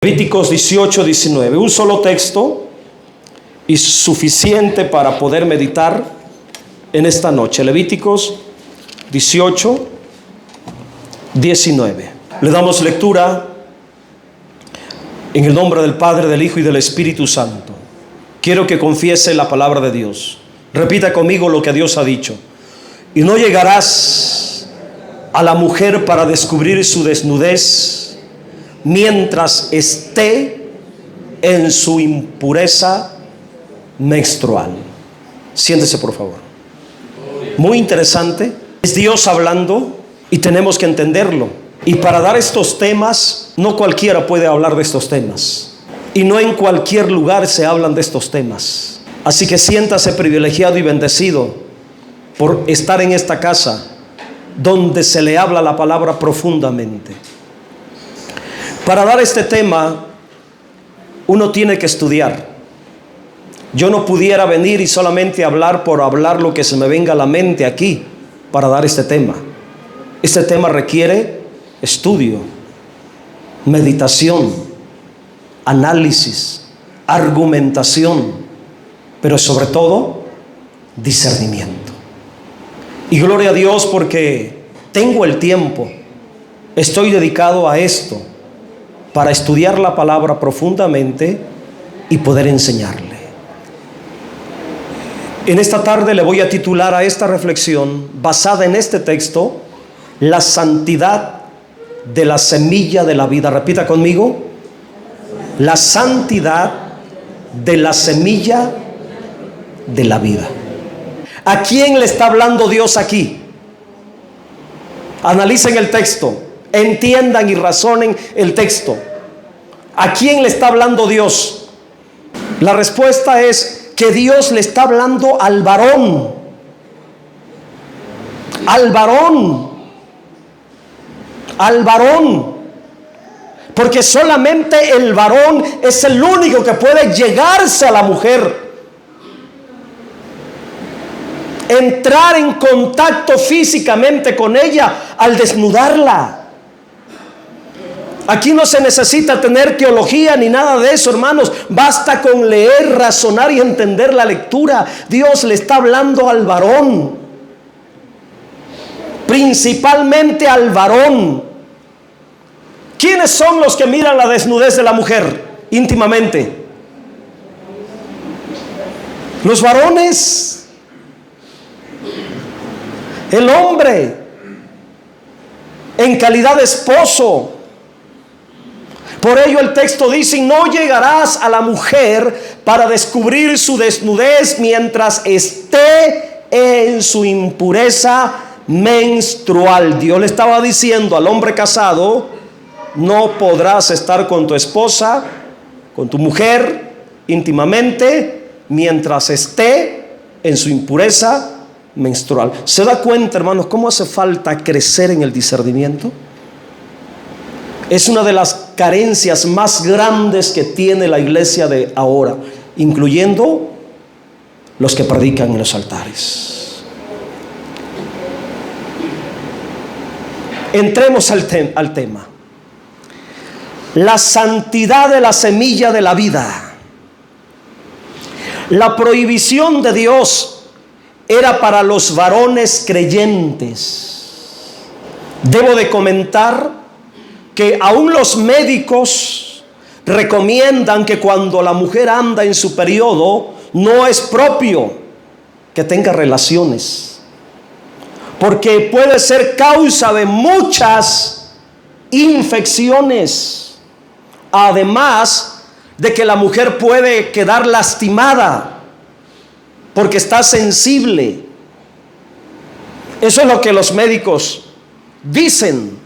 Levíticos 18, 19. Un solo texto y suficiente para poder meditar en esta noche. Levíticos 18, 19. Le damos lectura en el nombre del Padre, del Hijo y del Espíritu Santo. Quiero que confiese la palabra de Dios. Repita conmigo lo que Dios ha dicho. Y no llegarás a la mujer para descubrir su desnudez mientras esté en su impureza menstrual. Siéntese, por favor. Muy interesante. Es Dios hablando y tenemos que entenderlo. Y para dar estos temas, no cualquiera puede hablar de estos temas. Y no en cualquier lugar se hablan de estos temas. Así que siéntase privilegiado y bendecido por estar en esta casa donde se le habla la palabra profundamente. Para dar este tema, uno tiene que estudiar. Yo no pudiera venir y solamente hablar por hablar lo que se me venga a la mente aquí para dar este tema. Este tema requiere estudio, meditación, análisis, argumentación, pero sobre todo discernimiento. Y gloria a Dios porque tengo el tiempo, estoy dedicado a esto, para estudiar la palabra profundamente y poder enseñarle. En esta tarde le voy a titular a esta reflexión, basada en este texto, la santidad de la semilla de la vida. Repita conmigo: la santidad de la semilla de la vida. ¿A quién le está hablando Dios aquí? Analicen el texto, entiendan y razonen el texto. ¿A quién le está hablando Dios? La respuesta es que Dios le está hablando al varón. Al varón. Al varón. Porque solamente el varón es el único que puede llegarse a la mujer, entrar en contacto físicamente con ella al desnudarla. Aquí no se necesita tener teología ni nada de eso, hermanos. Basta con leer, razonar y entender la lectura. Dios le está hablando al varón, principalmente al varón. ¿Quiénes son los que miran la desnudez de la mujer íntimamente? Los varones. El hombre, en calidad de esposo. Por ello el texto dice: no llegarás a la mujer para descubrir su desnudez mientras esté en su impureza menstrual. Dios le estaba diciendo al hombre casado: no podrás estar con tu esposa, con tu mujer íntimamente mientras esté en su impureza menstrual. ¿Se da cuenta, hermanos, cómo hace falta crecer en el discernimiento? Es una de las carencias más grandes que tiene la iglesia de ahora, incluyendo los que predican en los altares. Entremos al tema. La santidad de la semilla de la vida. La prohibición de Dios era para los varones creyentes. Debo de comentar que aún los médicos recomiendan que cuando la mujer anda en su periodo, no es propio que tenga relaciones, porque puede ser causa de muchas infecciones, además de que la mujer puede quedar lastimada porque está sensible. Eso es lo que los médicos dicen.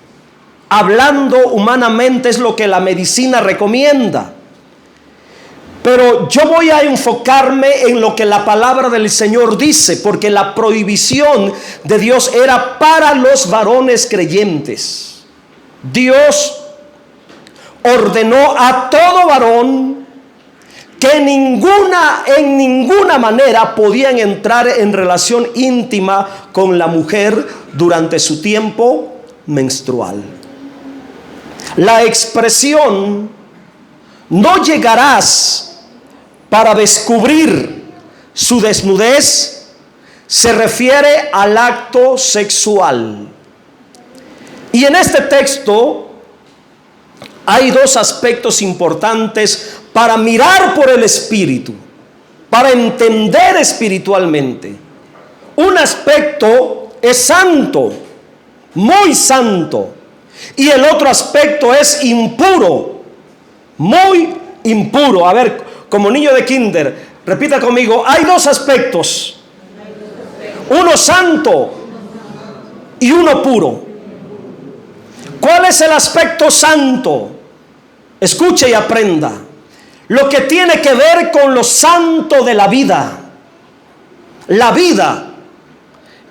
Hablando humanamente, es lo que la medicina recomienda. Pero yo voy a enfocarme en lo que la palabra del Señor dice, porque la prohibición de Dios era para los varones creyentes. Dios ordenó a todo varón que en ninguna manera podían entrar en relación íntima con la mujer durante su tiempo menstrual. La expresión no llegarás para descubrir su desnudez, se refiere al acto sexual. Y en este texto hay dos aspectos importantes para mirar por el Espíritu, para entender espiritualmente. Un aspecto es santo, muy santo, y el otro aspecto es impuro, muy impuro. A ver, como niño de kinder, repita conmigo: hay dos aspectos, uno santo y uno puro. ¿Cuál es el aspecto santo? Escuche y aprenda. Lo que tiene que ver con lo santo de la vida. La vida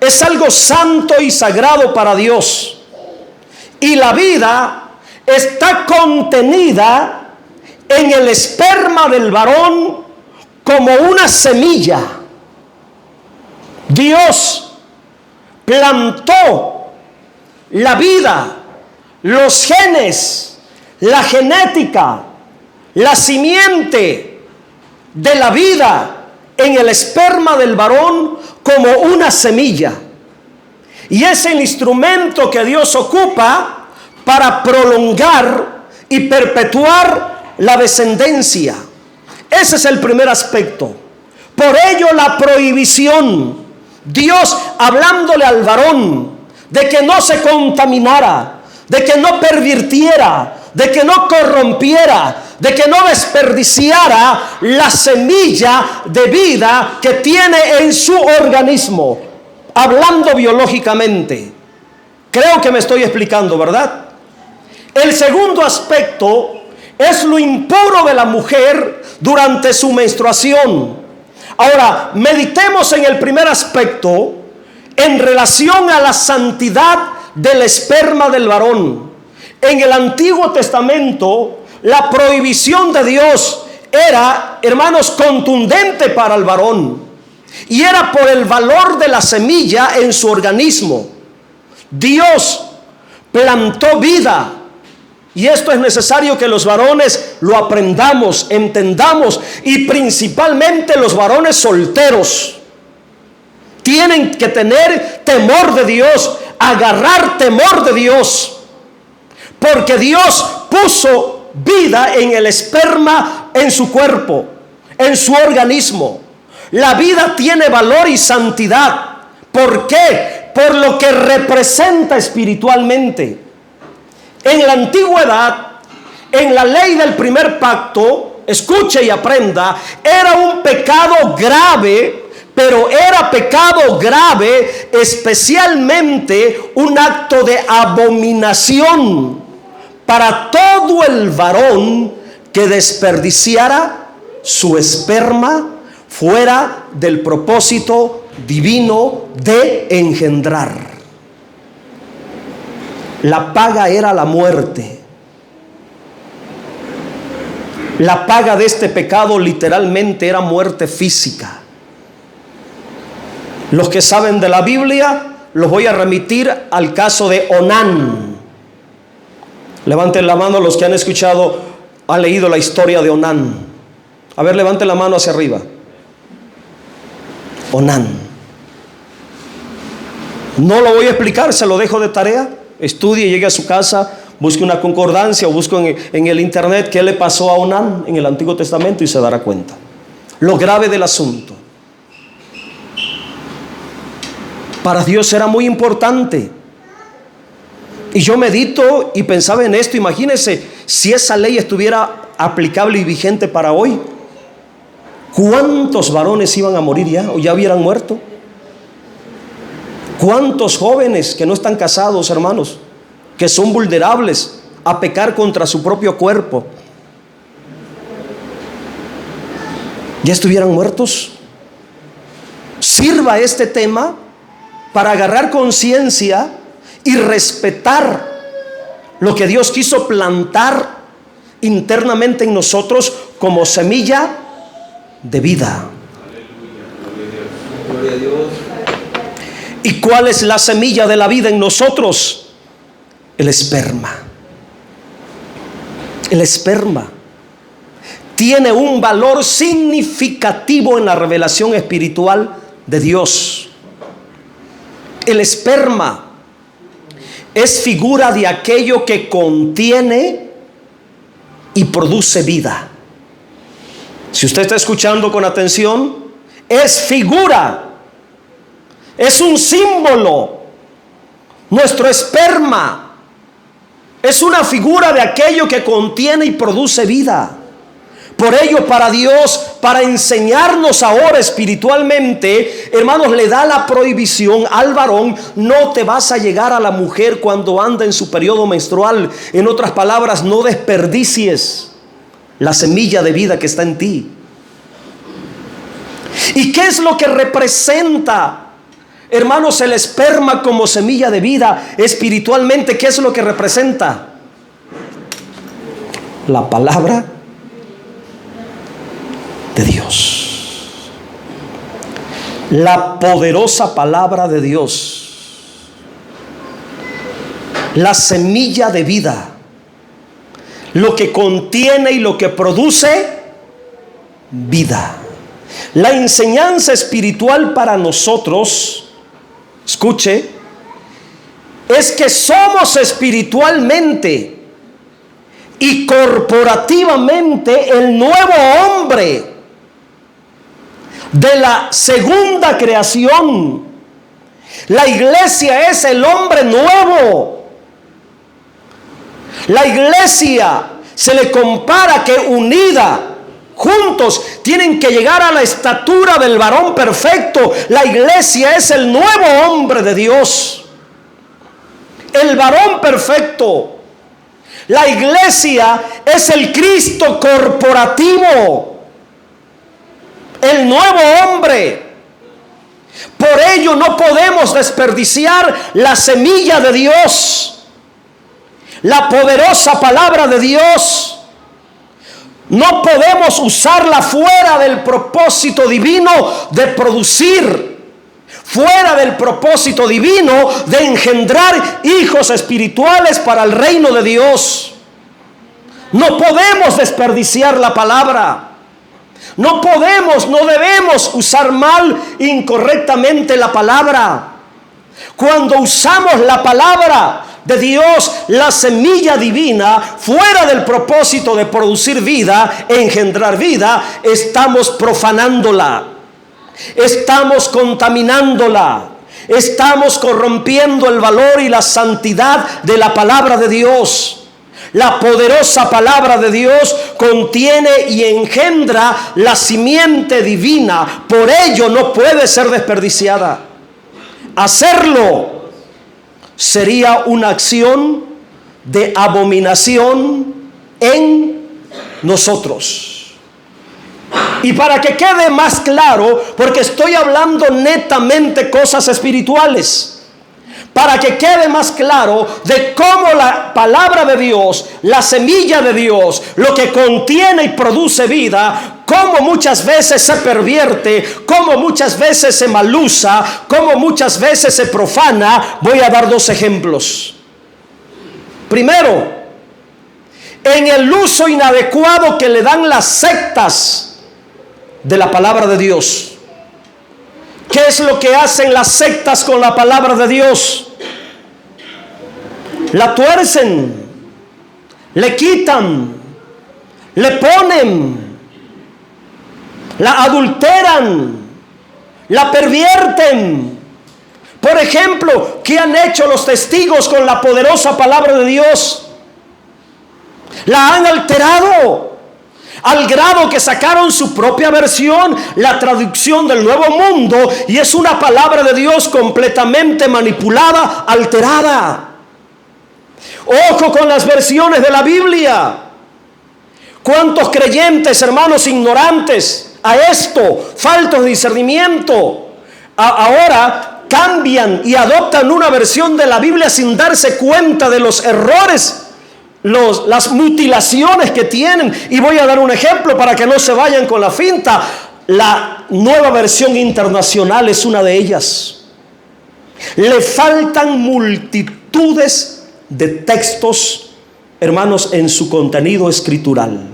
es algo santo y sagrado para Dios. Y la vida está contenida en el esperma del varón como una semilla. Dios plantó la vida, los genes, la genética, la simiente de la vida en el esperma del varón como una semilla. Y es el instrumento que Dios ocupa para prolongar y perpetuar la descendencia. Ese es el primer aspecto. Por ello la prohibición, Dios hablándole al varón de que no se contaminara, de que no pervirtiera, de que no corrompiera, de que no desperdiciara la semilla de vida que tiene en su organismo, hablando biológicamente. Creo que me estoy explicando, ¿verdad? El segundo aspecto es lo impuro de la mujer durante su menstruación. Ahora, meditemos en el primer aspecto en relación a la santidad del esperma del varón. En el Antiguo Testamento, la prohibición de Dios era, hermanos, contundente para el varón. Y era por el valor de la semilla en su organismo. Dios plantó vida. Y esto es necesario que los varones lo aprendamos, entendamos. Y principalmente los varones solteros tienen que tener temor de Dios, agarrar temor de Dios. Porque Dios puso vida en el esperma, en su cuerpo, en su organismo. La vida tiene valor y santidad. ¿Por qué? Por lo que representa espiritualmente. En la antigüedad, en la ley del primer pacto, escuche y aprenda, era un pecado grave, pero era pecado grave, especialmente un acto de abominación para todo el varón que desperdiciara su esperma fuera del propósito divino de engendrar. La paga era la muerte. La paga de este pecado literalmente era muerte física. Los que saben de la Biblia, los voy a remitir al caso de Onán. Levanten la mano los que han escuchado, han leído la historia de Onán. A ver, levanten la mano hacia arriba. Onán. No lo voy a explicar, se lo dejo de tarea. Estudie, llegue a su casa, busque una concordancia o busque en el internet qué le pasó a Onán en el Antiguo Testamento y se dará cuenta lo grave del asunto. Para Dios era muy importante. Y yo medito y pensaba en esto. Imagínense si esa ley estuviera aplicable y vigente para hoy. ¿Cuántos varones iban a morir ya o ya hubieran muerto? ¿Cuántos jóvenes que no están casados, hermanos, que son vulnerables a pecar contra su propio cuerpo, ya estuvieran muertos? Sirva este tema para agarrar conciencia y respetar lo que Dios quiso plantar internamente en nosotros como semilla de vida. Gloria a Dios. ¿Y cuál es la semilla de la vida en nosotros? El esperma. El esperma. tiene un valor significativo en la revelación espiritual de Dios. El esperma es figura de aquello que contiene y produce vida. Si usted está escuchando con atención, es figura, es un símbolo. Nuestro esperma es una figura de aquello que contiene y produce vida. Por ello, para Dios, para enseñarnos ahora espiritualmente, hermanos, le da la prohibición al varón: no te vas a llegar a la mujer cuando anda en su periodo menstrual. En otras palabras, no desperdicies la semilla de vida que está en ti. ¿Y qué es lo que representa, hermanos, el esperma como semilla de vida espiritualmente? ¿Qué es lo que representa? La palabra de Dios. La poderosa palabra de Dios. La semilla de vida. Lo que contiene y lo que produce vida. La enseñanza espiritual para nosotros, escuche, es que somos espiritualmente y corporativamente el nuevo hombre de la segunda creación. La iglesia es el hombre nuevo. La iglesia se le compara que unida, juntos, tienen que llegar a la estatura del varón perfecto. La iglesia es el nuevo hombre de Dios, el varón perfecto. La iglesia es el Cristo corporativo, el nuevo hombre. Por ello no podemos desperdiciar la semilla de Dios, la poderosa palabra de Dios. No podemos usarla fuera del propósito divino de producir, fuera del propósito divino de engendrar hijos espirituales para el reino de Dios. No podemos desperdiciar la palabra. No podemos, no debemos usar mal, incorrectamente la palabra. Cuando usamos la palabra de Dios, la semilla divina, fuera del propósito de producir vida, engendrar vida, estamos profanándola, estamos contaminándola, estamos corrompiendo el valor y la santidad de la palabra de Dios. La poderosa palabra de Dios contiene y engendra la simiente divina, por ello no puede ser desperdiciada. Hacerlo sería una acción de abominación en nosotros. Y para que quede más claro, porque estoy hablando netamente cosas espirituales, para que quede más claro de cómo la palabra de Dios, la semilla de Dios, lo que contiene y produce vida, cómo muchas veces se pervierte, cómo muchas veces se malusa, cómo muchas veces se profana, voy a dar dos ejemplos. Primero, en el uso inadecuado que le dan las sectas de la palabra de Dios. ¿Qué es lo que hacen las sectas con la palabra de Dios? La tuercen, le quitan, le ponen, la adulteran, la pervierten. Por ejemplo, ¿qué han hecho los testigos con la poderosa palabra de Dios? La han alterado, al grado que sacaron su propia versión, la traducción del Nuevo Mundo, y es una palabra de Dios completamente manipulada, alterada. Ojo con las versiones de la Biblia. ¿Cuántos creyentes, hermanos, ignorantes a esto, faltos de discernimiento, ahora cambian y adoptan una versión de la Biblia sin darse cuenta de los errores, las mutilaciones que tienen? Y voy a dar un ejemplo para que no se vayan con la finta. La Nueva Versión Internacional es una de ellas. Le faltan multitudes de textos, hermanos, en su contenido escritural.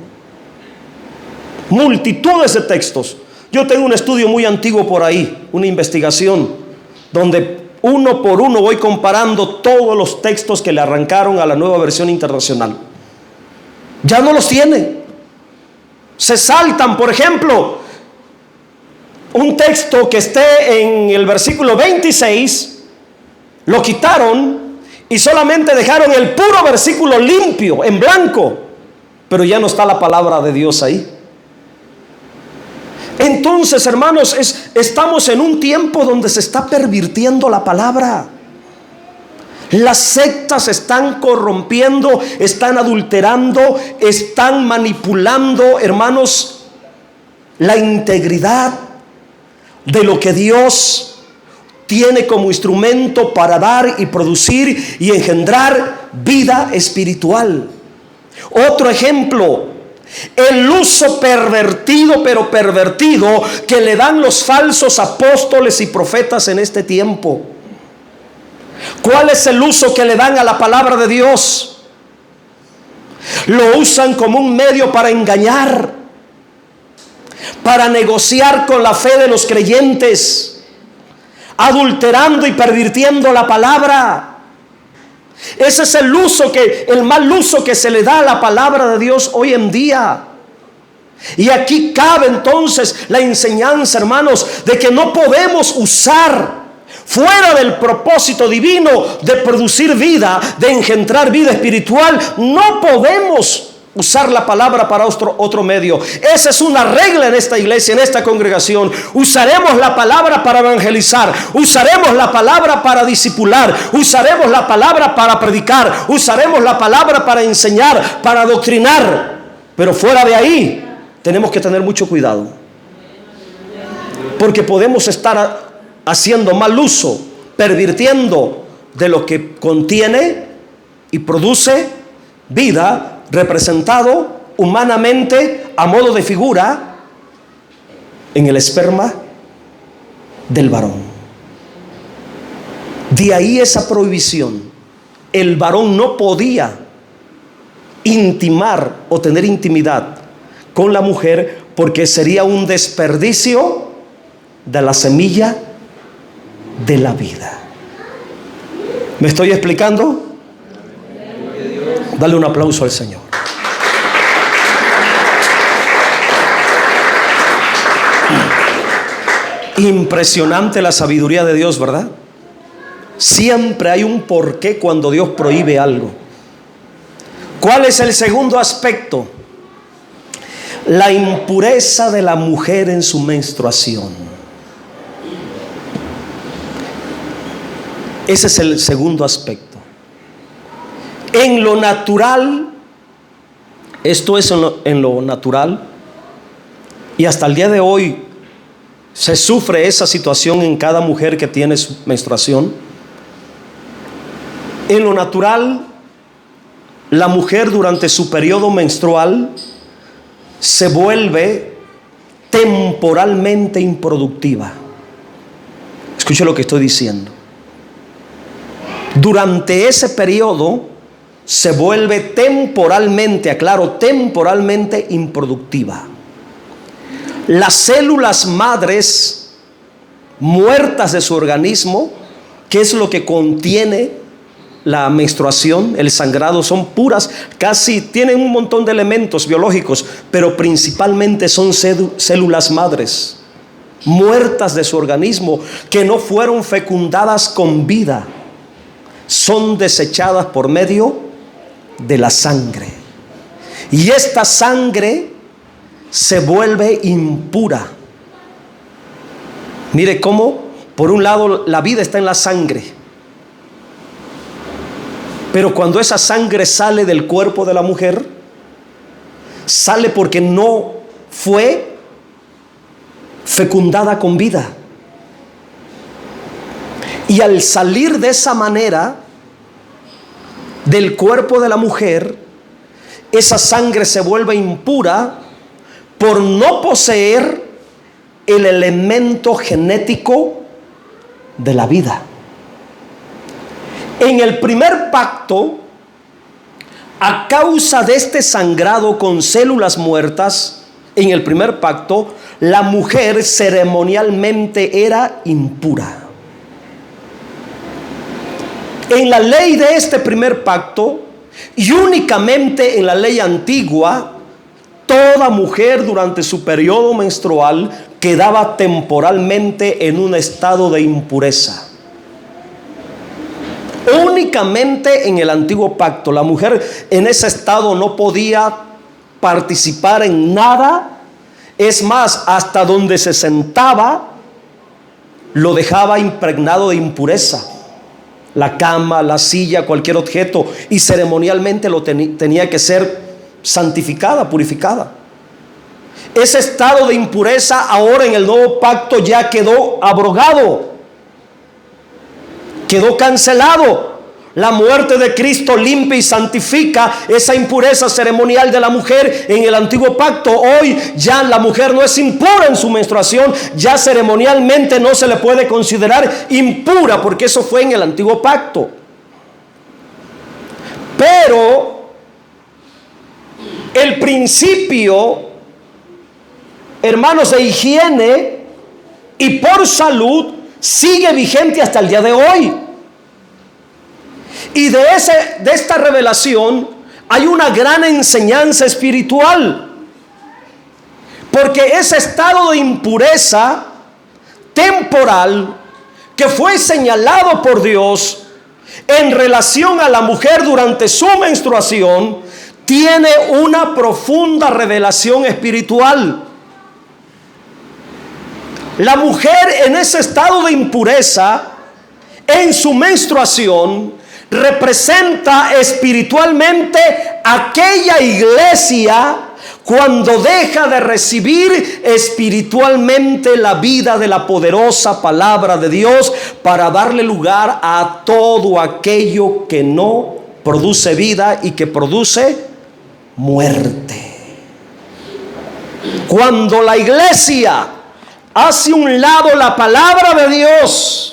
multitudes de textos. Yo tengo un estudio muy antiguo por ahí, una investigación, donde uno por uno voy comparando todos los textos que le arrancaron a la Nueva Versión Internacional. Ya no los tiene. Se saltan, por ejemplo, un texto que esté en el versículo 26, lo quitaron y solamente dejaron el puro versículo limpio, en blanco, pero ya no está la palabra de Dios ahí. Entonces, hermanos, estamos en un tiempo donde se está pervirtiendo la palabra. Las sectas están corrompiendo, están adulterando, están manipulando, hermanos, la integridad de lo que Dios tiene como instrumento para dar y producir y engendrar vida espiritual. Otro ejemplo, el uso pervertido, pero pervertido, que le dan los falsos apóstoles y profetas en este tiempo. ¿Cuál es el uso que le dan a la palabra de Dios? Lo usan como un medio para engañar, para negociar con la fe de los creyentes, adulterando y pervirtiendo la palabra. Ese es el mal uso que se le da a la palabra de Dios hoy en día. Y aquí cabe entonces la enseñanza, hermanos, de que no podemos usar fuera del propósito divino de producir vida, de engendrar vida espiritual. No podemos usar la palabra para otro medio. Esa es una regla en esta iglesia, en esta congregación. Usaremos la palabra para evangelizar, usaremos la palabra para discipular, usaremos la palabra para predicar, usaremos la palabra para enseñar, para doctrinar. Pero fuera de ahí tenemos que tener mucho cuidado, porque podemos estar haciendo mal uso, pervirtiendo de lo que contiene y produce vida, representado humanamente a modo de figura en el esperma del varón. De ahí esa prohibición. El varón no podía intimar o tener intimidad con la mujer, porque sería un desperdicio de la semilla de la vida. ¿Me estoy explicando? Dale un aplauso al Señor. Impresionante la sabiduría de Dios, ¿verdad? Siempre hay un porqué cuando Dios prohíbe algo. ¿Cuál es el segundo aspecto? La impureza de la mujer en su menstruación. Ese es el segundo aspecto. En lo natural, esto es en lo natural, y hasta el día de hoy se sufre esa situación en cada mujer que tiene su menstruación. En lo natural, la mujer durante su periodo menstrual se vuelve temporalmente improductiva. Escuche lo que estoy diciendo. Durante ese periodo se vuelve temporalmente, aclaro, temporalmente improductiva. Las células madres muertas de su organismo, que es lo que contiene la menstruación, el sangrado, son puras, casi tienen un montón de elementos biológicos, pero principalmente son células madres muertas de su organismo, que no fueron fecundadas con vida, son desechadas por medio de la sangre. Y esta sangre se vuelve impura. Mire cómo, por un lado, la vida está en la sangre, pero cuando esa sangre sale del cuerpo de la mujer, sale porque no fue fecundada con vida. Y al salir de esa manera del cuerpo de la mujer, esa sangre se vuelve impura por no poseer el elemento genético de la vida. En el primer pacto, a causa de este sangrado con células muertas, en el primer pacto, la mujer ceremonialmente era impura. En la ley de este primer pacto, y únicamente en la ley antigua, toda mujer durante su periodo menstrual quedaba temporalmente en un estado de impureza. Únicamente en el antiguo pacto, la mujer en ese estado no podía participar en nada. Es más, hasta donde se sentaba lo dejaba impregnado de impureza. La cama, la silla, cualquier objeto, y ceremonialmente tenía que ser santificada, purificada. Ese estado de impureza ahora en el nuevo pacto ya quedó abrogado, quedó cancelado. La muerte de Cristo limpia y santifica esa impureza ceremonial de la mujer en el antiguo pacto. Hoy ya la mujer no es impura en su menstruación, ya ceremonialmente no se le puede considerar impura, porque eso fue en el antiguo pacto. Pero el principio, hermanos, de higiene y por salud sigue vigente hasta el día de hoy. Y de esta revelación hay una gran enseñanza espiritual, porque ese estado de impureza temporal que fue señalado por Dios en relación a la mujer durante su menstruación tiene una profunda revelación espiritual. La mujer en ese estado de impureza en su menstruación representa espiritualmente aquella iglesia cuando deja de recibir espiritualmente la vida de la poderosa palabra de Dios para darle lugar a todo aquello que no produce vida y que produce muerte. Cuando la iglesia hace un lado la palabra de Dios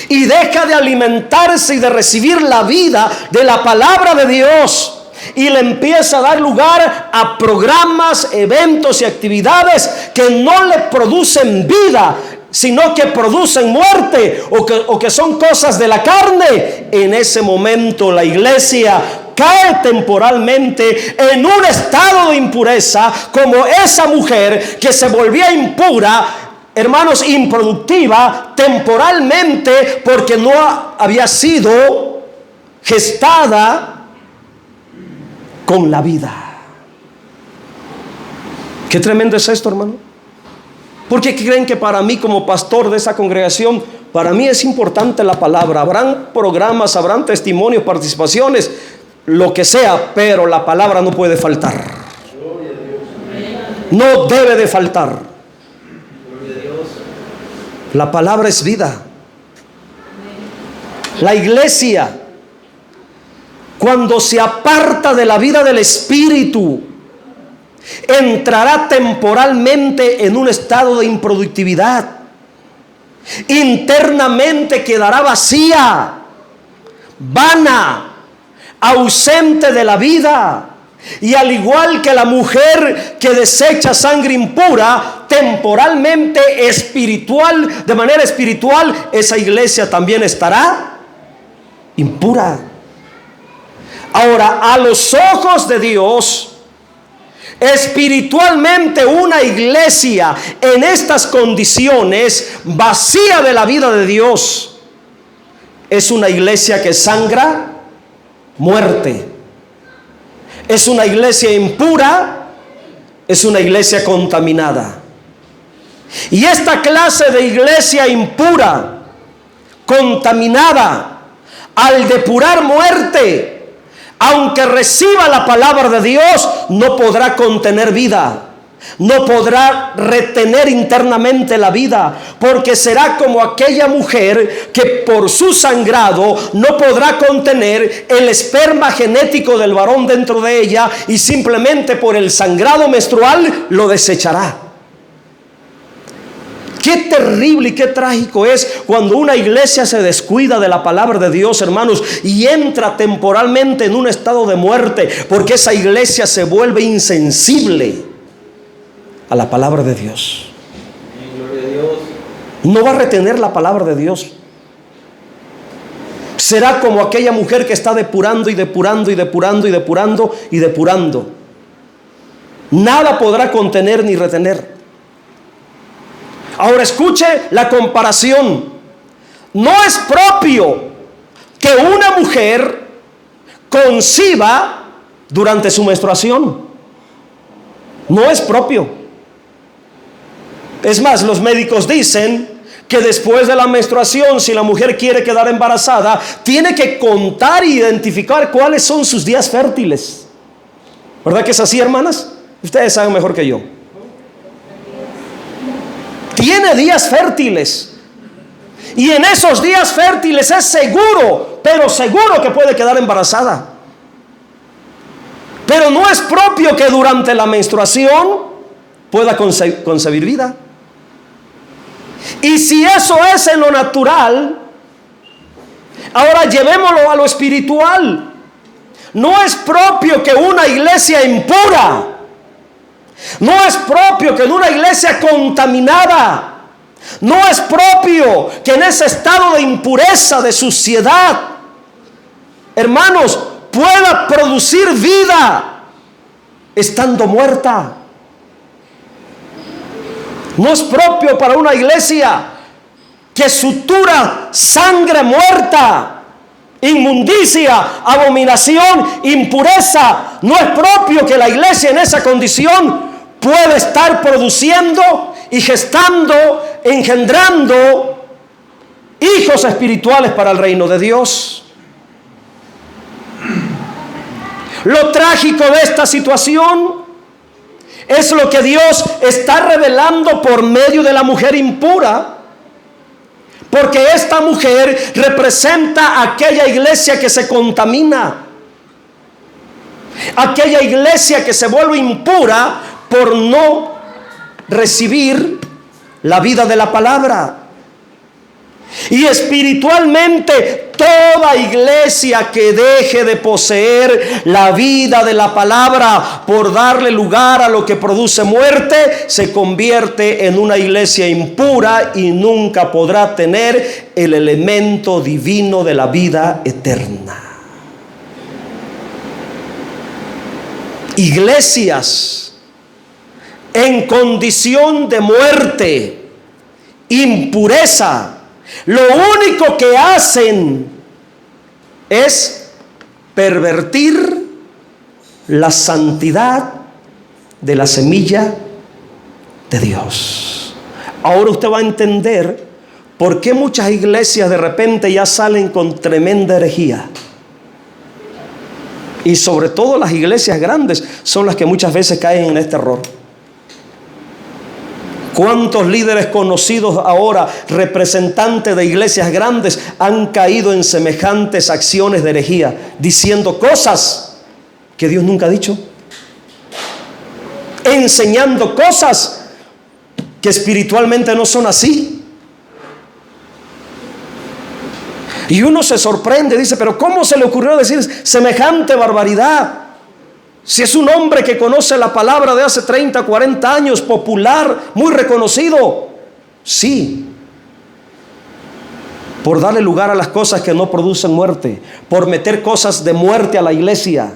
y deja de alimentarse y de recibir la vida de la palabra de Dios, y le empieza a dar lugar a programas, eventos y actividades que no le producen vida, sino que producen muerte o que son cosas de la carne, en ese momento la iglesia cae temporalmente en un estado de impureza, como esa mujer que se volvía impura, hermanos, improductiva temporalmente, porque no había sido gestada con la vida. Qué tremendo es esto, hermano. ¿Por qué creen que para mí, como pastor de esa congregación, para mí es importante la palabra? Habrán programas, habrán testimonios, participaciones, lo que sea, pero la palabra no puede faltar. No debe de faltar. La palabra es vida. La iglesia, cuando se aparta de la vida del Espíritu, entrará temporalmente en un estado de improductividad. Internamente quedará vacía, vana, ausente de la vida. Y al igual que la mujer que desecha sangre impura, temporalmente, de manera espiritual, esa iglesia también estará impura. Ahora, a los ojos de Dios, espiritualmente una iglesia en estas condiciones, vacía de la vida de Dios, es una iglesia que sangra muerte. Es una iglesia impura, es una iglesia contaminada. Y esta clase de iglesia impura, contaminada, al depurar muerte, aunque reciba la palabra de Dios, no podrá contener vida. No podrá retener internamente la vida, porque será como aquella mujer que por su sangrado no podrá contener el esperma genético del varón dentro de ella, y simplemente por el sangrado menstrual lo desechará. Qué terrible y qué trágico es cuando una iglesia se descuida de la palabra de Dios, hermanos, y entra temporalmente en un estado de muerte, porque esa iglesia se vuelve insensible. a la palabra de Dios. No va a retener la palabra de Dios. Será como aquella mujer que está depurando y depurando y depurando y depurando y depurando. Nada podrá contener ni retener. Ahora escuche la comparación. No es propio que una mujer conciba durante su menstruación. No es propio. Es más, los médicos dicen que después de la menstruación, si la mujer quiere quedar embarazada, tiene que contar e identificar cuáles son sus días fértiles. ¿Verdad que es así, hermanas? Ustedes saben mejor que yo. Tiene días fértiles. Y en esos días fértiles es seguro, pero seguro que puede quedar embarazada. Pero no es propio que durante la menstruación pueda concebir vida. Y si eso es en lo natural, ahora llevémoslo a lo espiritual. No es propio que una iglesia impura, no es propio que en una iglesia contaminada, no es propio que en ese estado de impureza, de suciedad, hermanos, pueda producir vida estando muerta. No es propio para una iglesia que sutura sangre muerta, inmundicia, abominación, impureza. No es propio que la iglesia en esa condición pueda estar produciendo y gestando, engendrando hijos espirituales para el reino de Dios. Lo trágico de esta situación es lo que Dios está revelando por medio de la mujer impura, porque esta mujer representa aquella iglesia que se contamina, aquella iglesia que se vuelve impura por no recibir la vida de la palabra. Y espiritualmente, toda iglesia que deje de poseer la vida de la palabra por darle lugar a lo que produce muerte, se convierte en una iglesia impura y nunca podrá tener el elemento divino de la vida eterna. Iglesias en condición de muerte, impureza, lo único que hacen es pervertir la santidad de la semilla de Dios. Ahora usted va a entender por qué muchas iglesias de repente ya salen con tremenda herejía. Y sobre todo las iglesias grandes son las que muchas veces caen en este error. ¿Cuántos líderes conocidos ahora, representantes de iglesias grandes, han caído en semejantes acciones de herejía, diciendo cosas que Dios nunca ha dicho, enseñando cosas que espiritualmente no son así? Y uno se sorprende, dice, pero ¿cómo se le ocurrió decir semejante barbaridad? Si es un hombre que conoce la palabra de hace 30, 40 años, popular, muy reconocido. Sí, por darle lugar a las cosas que no producen muerte, por meter cosas de muerte a la iglesia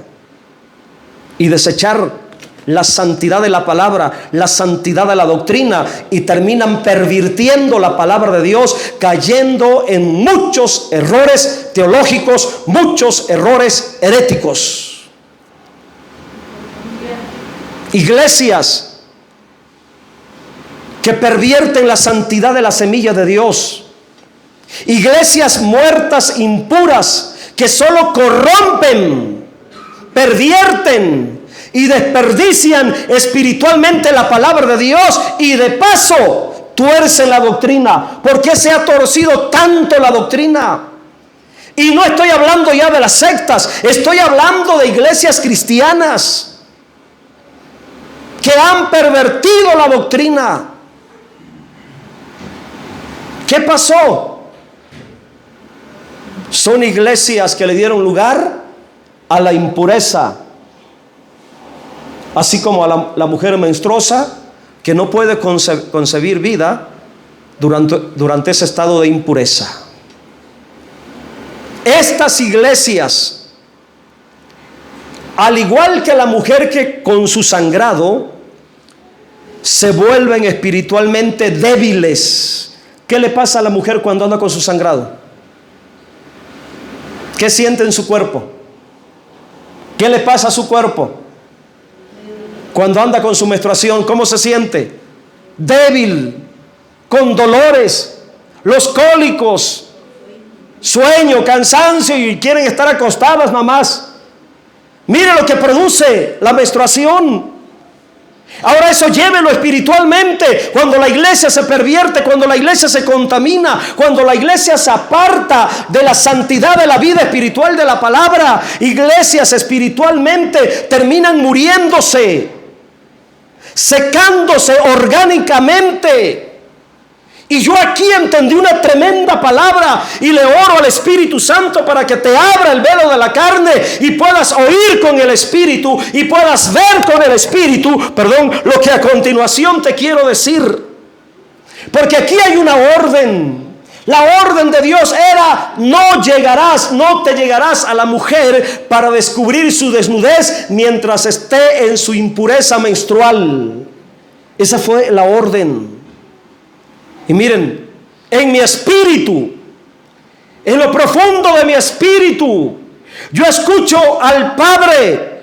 y desechar la santidad de la palabra, la santidad de la doctrina, y terminan pervirtiendo la palabra de Dios, cayendo en muchos errores teológicos, muchos errores heréticos. Iglesias que pervierten la santidad de la semilla de Dios. Iglesias muertas, impuras, que solo corrompen, pervierten y desperdician espiritualmente la palabra de Dios, y de paso tuercen la doctrina. ¿Por qué se ha torcido tanto la doctrina? Y no estoy hablando ya de las sectas, estoy hablando de iglesias cristianas que han pervertido la doctrina. ¿Qué pasó? Son iglesias que le dieron lugar a la impureza, así como a la mujer menstruosa que no puede concebir vida durante ese estado de impureza. Estas iglesias, al igual que la mujer que con su sangrado se vuelven espiritualmente débiles. ¿Qué le pasa a la mujer cuando anda con su sangrado? ¿Qué siente en su cuerpo? ¿Qué le pasa a su cuerpo? Cuando anda con su menstruación, ¿cómo se siente? Débil, con dolores, los cólicos, sueño, cansancio, y quieren estar acostadas mamás. Mire lo que produce la menstruación. Ahora eso llévelo espiritualmente. Cuando la iglesia se pervierte, cuando la iglesia se contamina, cuando la iglesia se aparta de la santidad de la vida espiritual de la palabra, iglesias espiritualmente terminan muriéndose, secándose orgánicamente. Y yo aquí entendí una tremenda palabra y le oro al Espíritu Santo para que te abra el velo de la carne y puedas oír con el Espíritu y puedas ver con el Espíritu, lo que a continuación te quiero decir. Porque aquí hay una orden. La orden de Dios era: no te llegarás a la mujer para descubrir su desnudez mientras esté en su impureza menstrual. Esa fue la orden. Y miren, en mi espíritu, en lo profundo de mi espíritu, yo escucho al Padre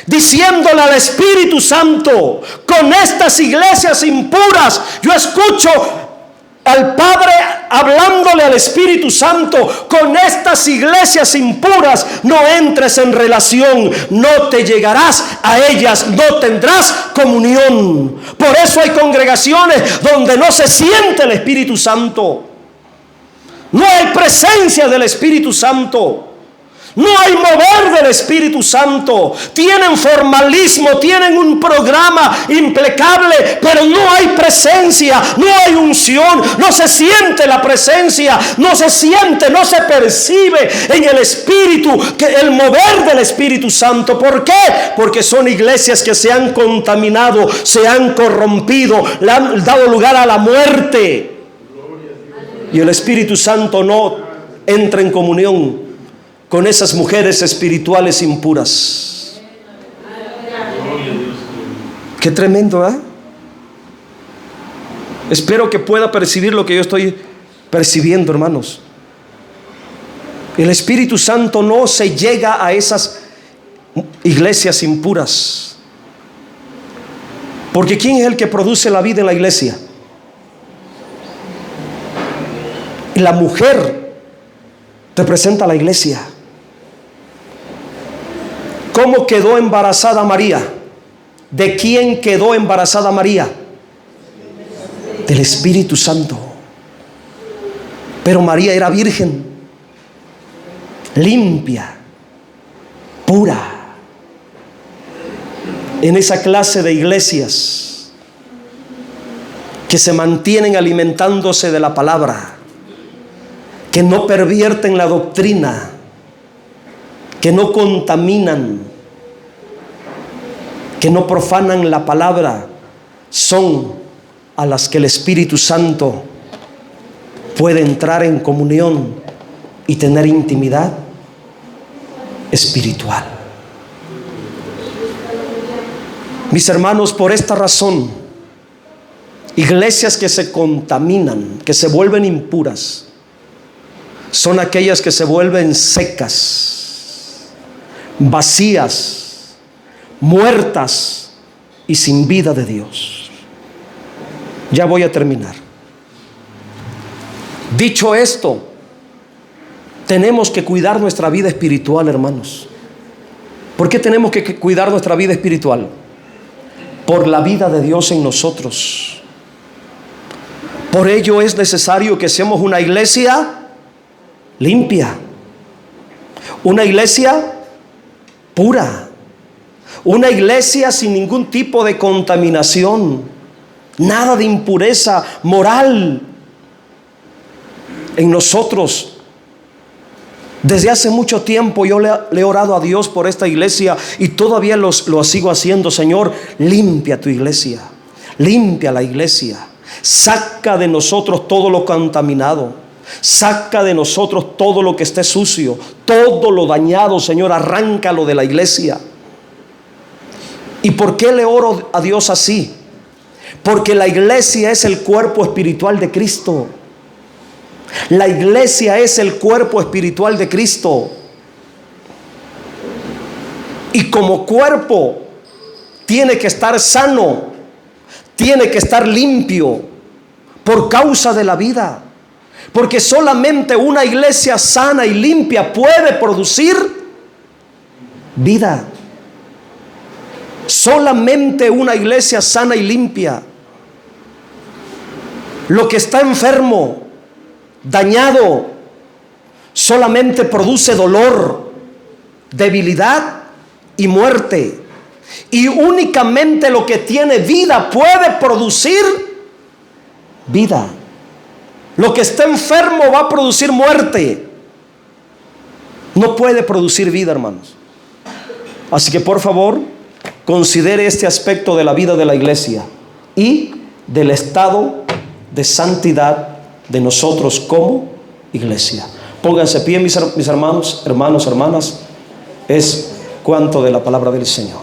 diciéndole al Espíritu Santo, con estas iglesias impuras, yo escucho al Padre hablándole al Espíritu Santo: con estas iglesias impuras no entres en relación, no te llegarás a ellas, no tendrás comunión. Por eso hay congregaciones donde no se siente el Espíritu Santo, no hay presencia del Espíritu Santo, no hay mover del Espíritu Santo. Tienen formalismo, tienen un programa impecable, pero no hay presencia, no hay unción, no se siente la presencia, no se percibe en el Espíritu que el mover del Espíritu Santo. ¿Por qué? Porque son iglesias que se han contaminado, se han corrompido, le han dado lugar a la muerte. Y el Espíritu Santo no entra en comunión con esas mujeres espirituales impuras. Qué tremendo, ¿eh? Espero que pueda percibir lo que yo estoy percibiendo, hermanos. El Espíritu Santo no se llega a esas iglesias impuras. Porque ¿quién es el que produce la vida en la iglesia? La mujer representa a la iglesia. ¿Cómo quedó embarazada María? ¿De quién quedó embarazada María? Del Espíritu Santo. Pero María era virgen, limpia, pura. En esa clase de iglesias que se mantienen alimentándose de la palabra, que no pervierten la doctrina, que no contaminan, que no profanan la palabra, son a las que el Espíritu Santo puede entrar en comunión y tener intimidad espiritual. Mis hermanos, por esta razón, iglesias que se contaminan, que se vuelven impuras, son aquellas que se vuelven secas, vacías, muertas y sin vida de Dios. Ya voy a terminar. Dicho esto, tenemos que cuidar nuestra vida espiritual, hermanos. ¿Por qué tenemos que cuidar nuestra vida espiritual? Por la vida de Dios en nosotros. Por ello es necesario que seamos una iglesia limpia, una iglesia pura, una iglesia sin ningún tipo de contaminación, nada de impureza moral en nosotros. Desde hace mucho tiempo yo le he orado a Dios por esta iglesia y todavía lo sigo haciendo. Señor, limpia tu iglesia, Limpia la iglesia. Saca de nosotros todo lo contaminado. Saca de nosotros todo lo que esté sucio, todo lo dañado, Señor, arráncalo de la iglesia. ¿Y por qué le oro a Dios así? Porque la iglesia es el cuerpo espiritual de Cristo. La iglesia es el cuerpo espiritual de Cristo. Y como cuerpo tiene que estar sano, tiene que estar limpio por causa de la vida. Porque solamente una iglesia sana y limpia puede producir vida. Solamente una iglesia sana y limpia. Lo que está enfermo, dañado, solamente produce dolor, debilidad y muerte. Y únicamente lo que tiene vida puede producir vida. Lo que está enfermo va a producir muerte. No puede producir vida, hermanos. Así que por favor, considere este aspecto de la vida de la iglesia y del estado de santidad de nosotros como iglesia. Pónganse pie, mis hermanos, hermanas. Es cuanto de la palabra del Señor.